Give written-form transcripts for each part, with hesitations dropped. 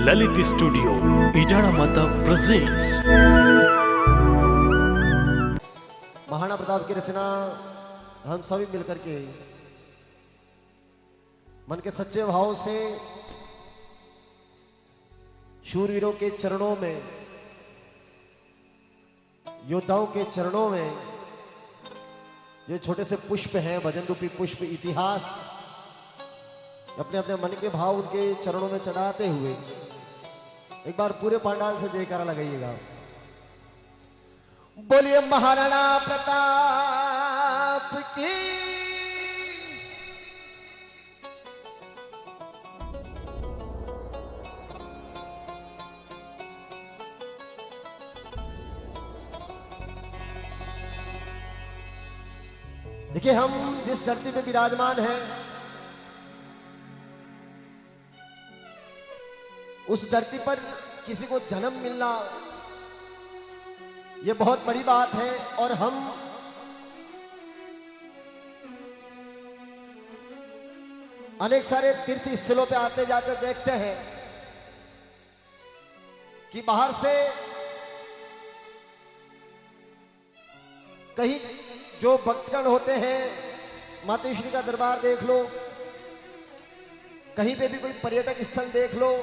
Lalit studio इडाड़ा माता presents. Maharana Pratap की रचना हम सभी मिलकर के मन के सच्चे भाव से शूरवीरों के चरणों में, योद्धाओं के चरणों में जो छोटे से पुष्प हैं, भजन रूपी पुष्प, इतिहास अपने अपने मन के भाव उनके चरणों में चढ़ाते हुए एक बार पूरे पांडाल से जयकारा लगाइएगा। बोलिए महाराणा प्रताप की। देखिए, हम जिस धरती पे विराजमान हैं, उस धरती पर किसी को जन्म मिलना यह बहुत बड़ी बात है। और हम अनेक सारे तीर्थ स्थलों पे आते जाते देखते हैं कि बाहर से कहीं जो भक्तगण होते हैं, मातेश्वरी का दरबार देख लो, कहीं पे भी कोई पर्यटक स्थल देख लो,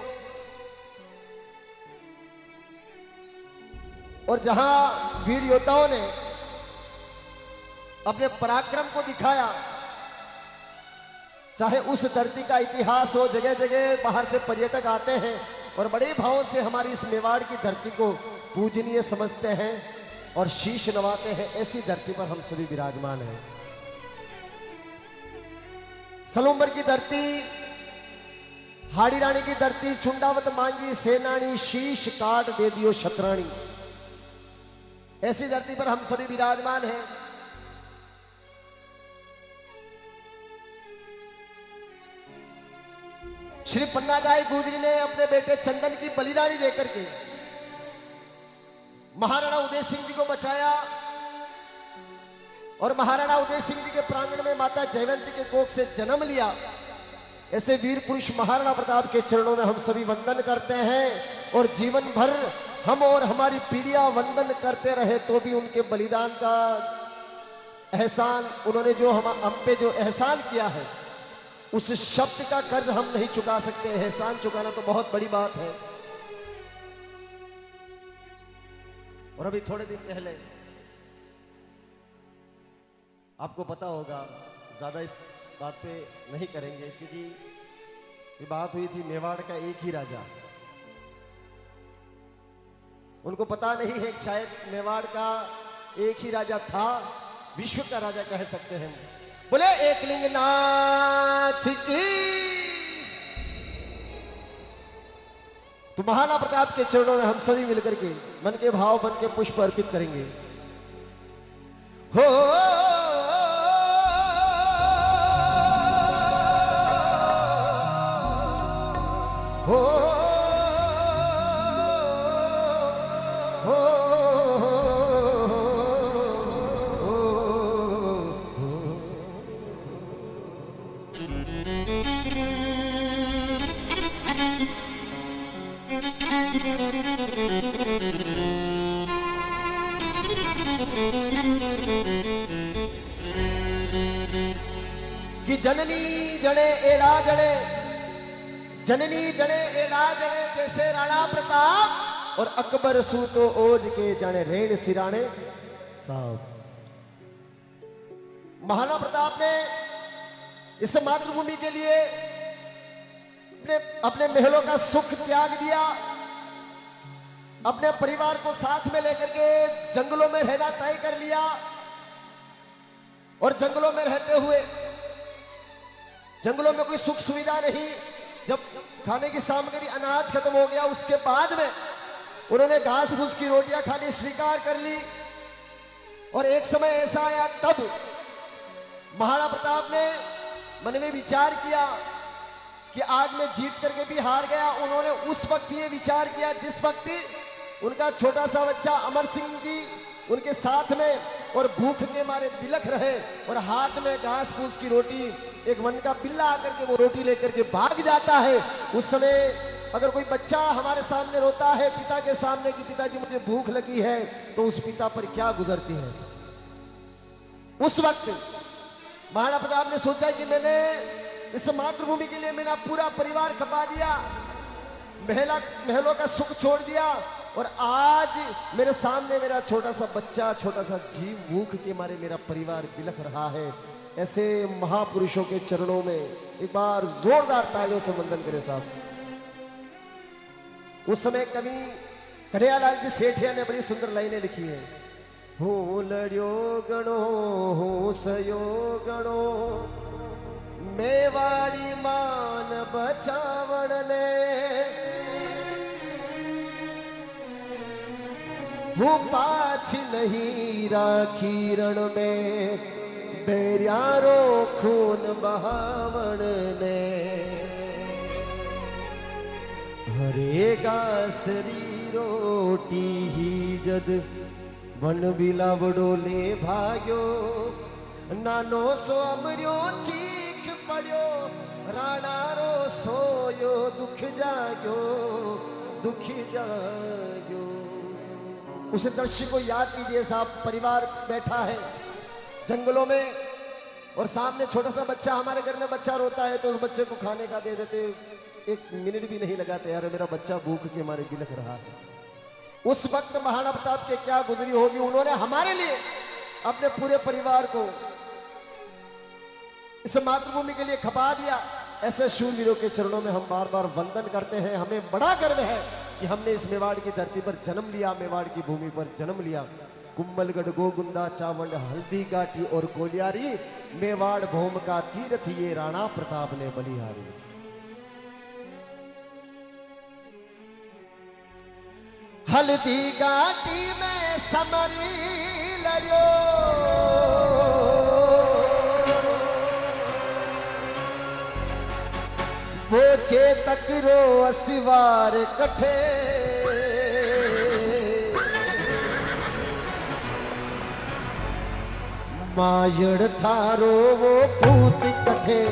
और जहां वीर योद्धाओं ने अपने पराक्रम को दिखाया, चाहे उस धरती का इतिहास हो, जगह जगह बाहर से पर्यटक आते हैं और बड़े भाव से हमारी इस मेवाड़ की धरती को पूजनीय समझते हैं और शीश नवाते हैं। ऐसी धरती पर हम सभी विराजमान हैं। सलूम्बर की धरती, हाड़ी रानी की धरती, चुंडावत मांगी सेनानी, शीश काट दे दियो शतरानी। ऐसी धरती पर हम सभी विराजमान हैं। श्री पन्ना गाय गुजरी ने अपने बेटे चंदन की बलिदानी देकर के महाराणा उदय सिंह जी को बचाया और महाराणा उदय सिंह जी के प्रांगण में माता जयवंती के कोख से जन्म लिया। ऐसे वीर पुरुष महाराणा प्रताप के चरणों में हम सभी वंदन करते हैं और जीवन भर हम और हमारी पीढ़ियां वंदन करते रहे तो भी उनके बलिदान का एहसान, उन्होंने जो हम पे जो एहसान किया है, उस शब्द का कर्ज हम नहीं चुका सकते। एहसान चुकाना तो बहुत बड़ी बात है। और अभी थोड़े दिन पहले आपको पता होगा, ज्यादा इस बात पे नहीं करेंगे क्योंकि ये बात हुई थी मेवाड़ का एक ही राजा। उनको पता नहीं है कि शायद मेवाड़ का एक ही राजा था, विश्व का राजा कह सकते हैं। बोले एकलिंग नाथ की। तो महाराणा प्रताप के चरणों में हम सभी मिलकर के मन के भाव, मन के पुष्प अर्पित करेंगे। हो कि जननी जड़े एड़ा जड़े, जननी जड़े एड़ा जड़े, जैसे राणा प्रताप और अकबर सूतो ओज के जाने रेण सिराने साहब। महाराणा प्रताप ने इस मातृभूमि के लिए अपने महलों का सुख त्याग दिया, अपने परिवार को साथ में लेकर के जंगलों में रहना तय कर लिया। और जंगलों में रहते हुए, जंगलों में कोई सुख सुविधा नहीं, जब खाने की सामग्री अनाज खत्म हो गया, उसके बाद में उन्होंने घास फूस की रोटियां खानी स्वीकार कर ली। और एक समय ऐसा आया, तब महाराणा प्रताप ने मन में विचार किया कि आज मैं जीत करके भी हार गया। उन्होंने उस वक्त ये विचार किया जिस वक्त उनका छोटा सा बच्चा अमर सिंह जी उनके साथ में और भूख के मारे बिलख रहे और हाथ में घास फूस की रोटी, एक वन का पिल्ला आकर के वो रोटी लेकर के भाग जाता है। उस समय अगर कोई बच्चा हमारे सामने रोता है पिता के सामने कि पिताजी मुझे भूख लगी है, तो उस पिता पर क्या गुजरती है। उस वक्त महाराणा प्रताप ने सोचा कि मैंने इस मातृभूमि के लिए मेरा पूरा परिवार खपा दिया, महलों का सुख छोड़ दिया, और आज मेरे सामने मेरा छोटा सा बच्चा, छोटा सा जीव भूख के मारे मेरा परिवार बिलख रहा है। ऐसे महापुरुषों के चरणों में एक बार जोरदार तालियों से वंदन करें साहब। उस समय कवि कन्हैयालाल जी सेठिया ने बड़ी सुंदर लाइनें लिखी है। हूं लड़ियो गणो हूं सयो गणो, मेवाड़ी मान बचावण ने, हूं पाछ नहीं राखी रण में, बैरियारो खून बहावण ने, हरेगा सरी रोटी ही जद वन बिलावड़ो ले भाग्यो, नानो सो अमर्यो चीख पड़ो, राणारो सोयो दुख जाग्यो, दुखी जाग्यो। उस दृश्य को याद कीजिए साहब। परिवार बैठा है जंगलों में और सामने छोटा सा बच्चा, हमारे घर में बच्चा रोता है तो उस बच्चे को खाने का दे देते, एक मिनट भी नहीं लगाते, यार मेरा बच्चा भूख के मारे बिलख रहा है। उस वक्त महाराणा प्रताप के क्या गुजरी होगी। उन्होंने हमारे लिए अपने पूरे परिवार को इस मातृभूमि के लिए खपा दिया। ऐसे शूरवीरों के चरणों में हम बार बार वंदन करते हैं। हमें बड़ा गर्व है कि हमने इस मेवाड़ की धरती पर जन्म लिया, मेवाड़ की भूमि पर जन्म लिया। कुम्भलगढ़ गोगुंदा चावंड हल्दी घाटी और कोलियारी, मेवाड़ भूम का तीर्थ ये राणा प्रताप ने बलिहारी। हल्दी घाटी में समरी लड़ियो, वो चेतक रो असिवार कठे, मायड़ थारो वो पूत कठे,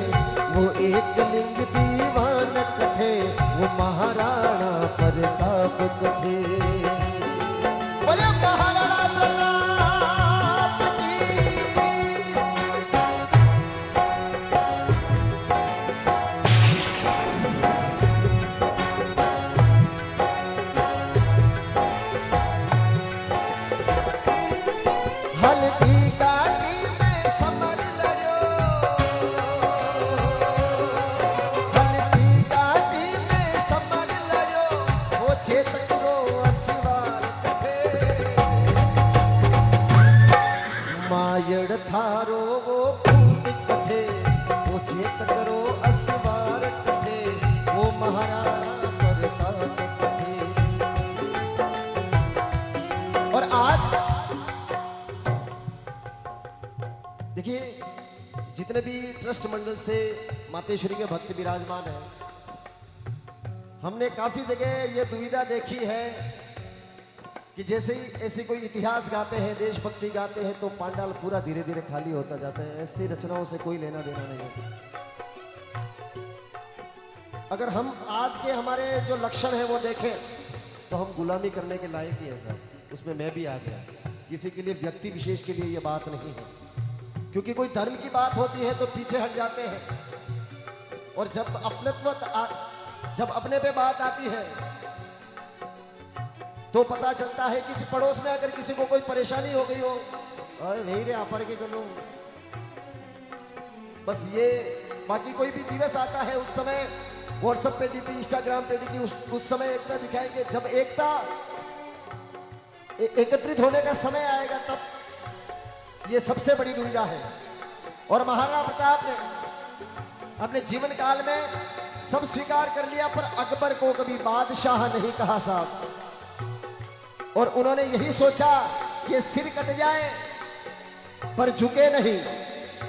वो एक लिंग दीवान कठे, वो महाराणा प्रताप कठे। बोले महाराणा प्रताप की। हल्दी घाटी में समर लड़ो, हल्दी घाटी में समर लड़ो, वो चेतक रो असिवार कठे, मायड़ थारो वो पूत कठे, वो चेतक रो असिवार कठे, वो महाराणा प्रताप कठे। और आज देखिए, जितने भी ट्रस्ट मंडल से मातेश्वरी के भक्त विराजमान हैं, हमने काफी जगह ये दुविधा देखी है कि जैसे ही ऐसी कोई इतिहास गाते हैं, देशभक्ति गाते हैं, तो पांडाल पूरा धीरे धीरे खाली होता जाता है। ऐसी रचनाओं से कोई लेना देना नहीं होता। अगर हम आज के हमारे जो लक्षण हैं वो देखें तो हम गुलामी करने के लायक ही है सर। उसमें मैं भी आ गया। किसी के लिए, व्यक्ति विशेष के लिए ये बात नहीं है, क्योंकि कोई धर्म की बात होती है तो पीछे हट जाते हैं, और जब अपने पे बात आती है तो पता चलता है किसी पड़ोस में अगर किसी को कोई परेशानी हो गई हो, अरे नहीं रे आपर के करो, बस ये। बाकी कोई भी दिवस आता है उस समय व्हाट्सएप पे डीपी, इंस्टाग्राम पे डीपी, उस समय एकता दिखाएंगे। जब एकता एकत्रित होने का समय आएगा तब ये सबसे बड़ी दुविधा है। और महाराणा प्रताप ने अपने जीवन काल में सब स्वीकार कर लिया, पर अकबर को कभी बादशाह नहीं कहा साहब। और उन्होंने यही सोचा कि सिर कट जाए पर झुके नहीं।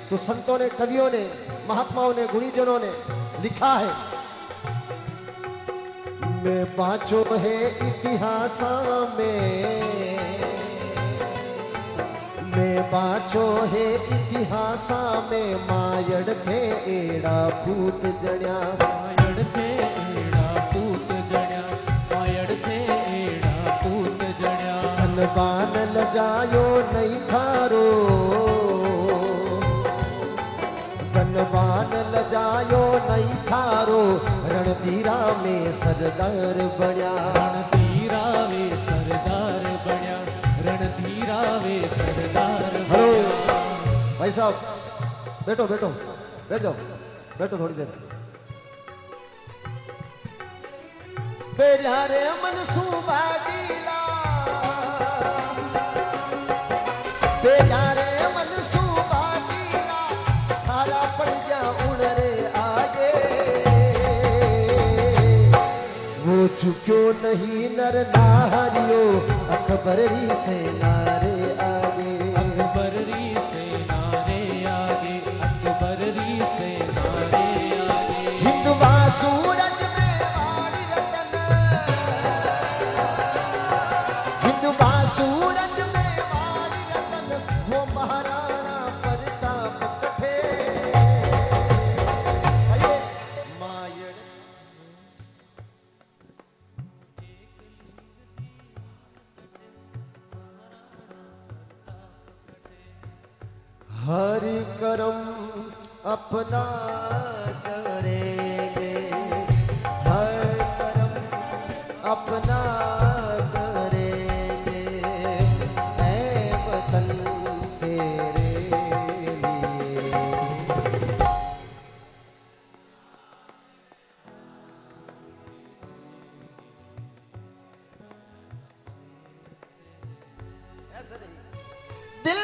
तो संतों ने, कवियों ने, महात्माओं ने, गुणीजनों ने लिखा है, मैं बाँचो है इतिहास में, मैं बाँचो है इतिहास में, मायड़ थे एड़ा पूत जड़िया, मायड़ थे एड़ा पूत वे सरदार बण्या, रणधीरा वे सरदार बण्या, रणधीरा वे सरदार हेलो बण्या। भाई साहब, बैठो बैठो बैठ जाओ, बैठो थोड़ी देर। बेरारे मनसूबा डीला, बेरारे मनसूबा डीला, सारा पड़ गया उड़रे आगे। वो चुक्यो नहीं नर नारियो, अकबरी से नारे आगे। अकबरी से नारे आगे, अकबरी से नारे आगे। हिंदवा सूरज में वाणी रतन, हिंदवा सूरज में वाणी रतन, वो महाराणा प्रताप कठे। आइए मायड़ हरि करम अपना करेंगे, हर करम अपना करेंगे, ऐ वतन तेरे लिए। ऐसा नहीं, दिल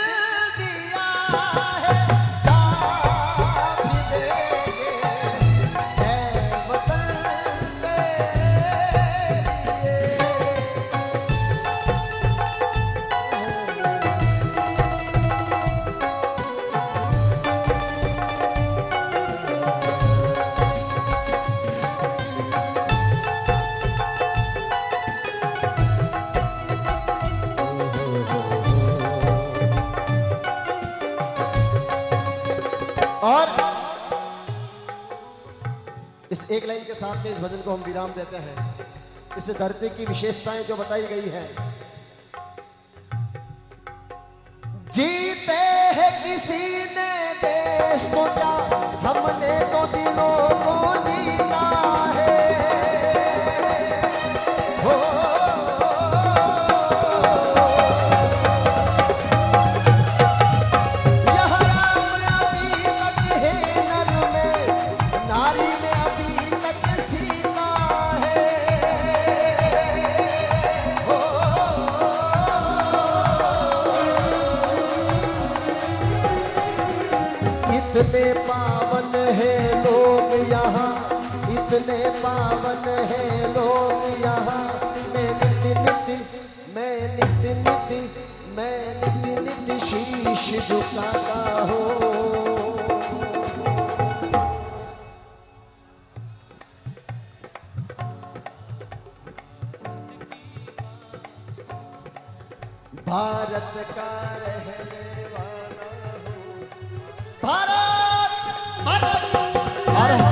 दिया है जान भी देंगे, ऐ वतन तेरे लिए। और इस एक लाइन के साथ में इस भजन को हम विराम देते हैं। इस धरती की विशेषताएं जो बताई गई हैं, जीते हैं किसी ने देश तो क्या, हमने तो दिलों को जीता है। हो यह राम अभी तक है नर में, नारी में अभी तक सीता है। हो इतने पावन है लोग यहाँ, इतने पावन है लोग यहाँ। मैं नित्य नित्य, मैं नित्य नित्य, मैं नित्य नित्य शीश झुकाता हूँ। भारत का रहने वाला हूँ, भारत माता की। भारत,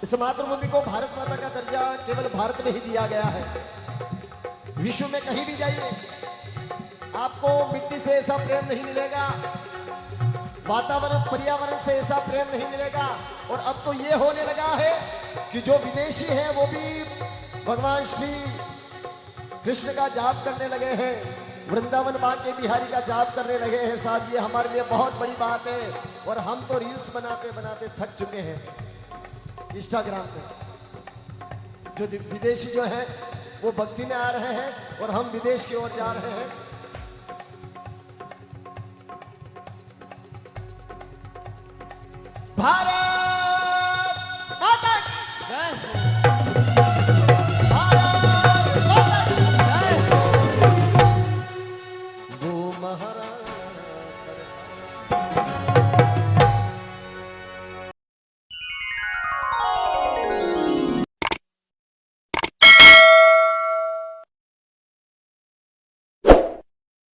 इस मातृभूमि को भारत माता का दर्जा केवल भारत में ही दिया गया है। विश्व में कहीं भी जाइए आपको मिट्टी से ऐसा प्रेम नहीं मिलेगा, वातावरण पर्यावरण से ऐसा प्रेम नहीं मिलेगा। और अब तो ये होने लगा है कि जो विदेशी हैं वो भी भगवान श्री कृष्ण का जाप करने लगे हैं, वृंदावन बांके बिहारी का जाप करने लगे हैं। साहब ये हमारे लिए बहुत बड़ी बात है। और हम तो रील्स बनाते बनाते थक चुके हैं इंस्टाग्राम पे। जो विदेशी जो हैं वो भक्ति में आ रहे हैं और हम विदेश की ओर जा रहे हैं। भारत